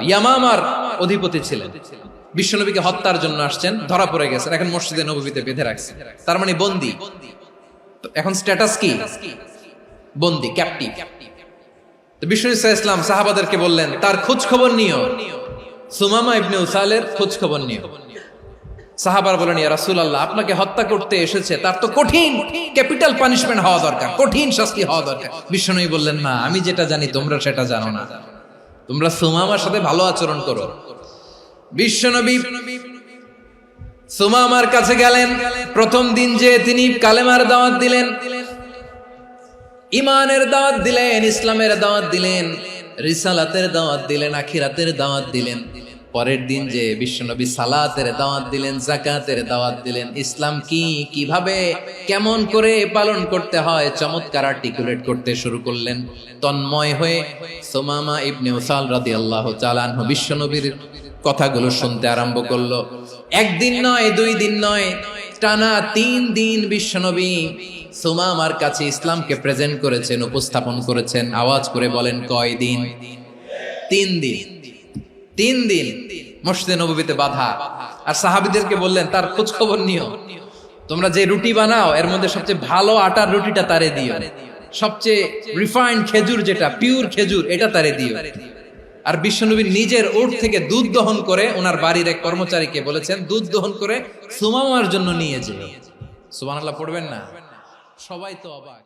ইয়ামামার অধিপতি ছিলেন, বিশ্বনবীকে হত্যার জন্য আসছেন, ধরা পড়ে গেছেন, এখন মসজিদে নববীতে বেঁধে রাখছে, তার মানে বন্দী। এখন স্ট্যাটাস কি? বন্দী, ক্যাপটিভ। বিষ্ণু ইসলাম সাহাবাদেরকে বললেন তার খোঁজ খবর নিও, সুমামা ইবনে উসালের খোঁজ খবর নিও। সাহাবার বলেন ইয়া রাসূলুল্লাহ, আপনাকে হত্যা করতে এসেছে, তার তো কঠিন ক্যাপিটাল পানিশমেন্ট হওয়া দরকার, কঠিন শাস্তি হওয়া দরকার। বিশ্বনবী বললেন না, আমি যেটা জানি তোমরা সেটা জানো না, তোমরা সুমামার সাথে ভালো আচরণ করো। বিশ্বনবী সুমামার কাছে গেলেন। প্রথম দিন যে তিনি কালেমার দাওয়াত দিলেন, ইমানের দাওয়াত দিলেন, ইসলামের দাওয়াত দিলেন, রিসালাতের দাওয়াত দিলেন, আখিরাতের দাওয়াত দিলেন। পরের দিন যে বিশ্বনবী সালাতের দাওয়াত দিলেন, যাকাতের দাওয়াত দিলেন, ইসলাম কি, কিভাবে, কেমন করে পালন করতে হয় চমৎকার আর্টিকুলেট করতে শুরু করলেন। তন্ময় হয়ে সুমামা ইবনে উসাল রাদিয়াল্লাহু তাআলা আনহু বিশ্বনবীর কথাগুলো শুনতে আরম্ভ করলো। একদিন নয়, 2 দিন নয়, টানা 3 দিন বিশ্বনবী সুমামার কাছে ইসলামকে প্রেজেন্ট করেছেন, উপস্থাপন করেছেন। আওয়াজ করে বলেন কয় দিন? 3 দিন। 3 দিন মসজিদে নববীতে বাধা। আর সাহাবীদেরকে বললেন তার খোঁজ খবর নিও, তোমরা যে রুটি বানাও এর মধ্যে সবচেয়ে ভালো আটার রুটিটা তারে দিও, সবচেয়ে রিফাইন্ড খেজুর, যেটা পিওর খেজুর, এটা তারে দিও। আর বিশ্বনবী নিজের উট থেকে দুধ দহন করে ওনার বাড়ির এক কর্মচারীকে বলেছেন দুধ দহন করে সুমামার জন্য নিয়ে যেও। সুবহানাল্লাহ পড়বেন না? সবাই তো অবাক।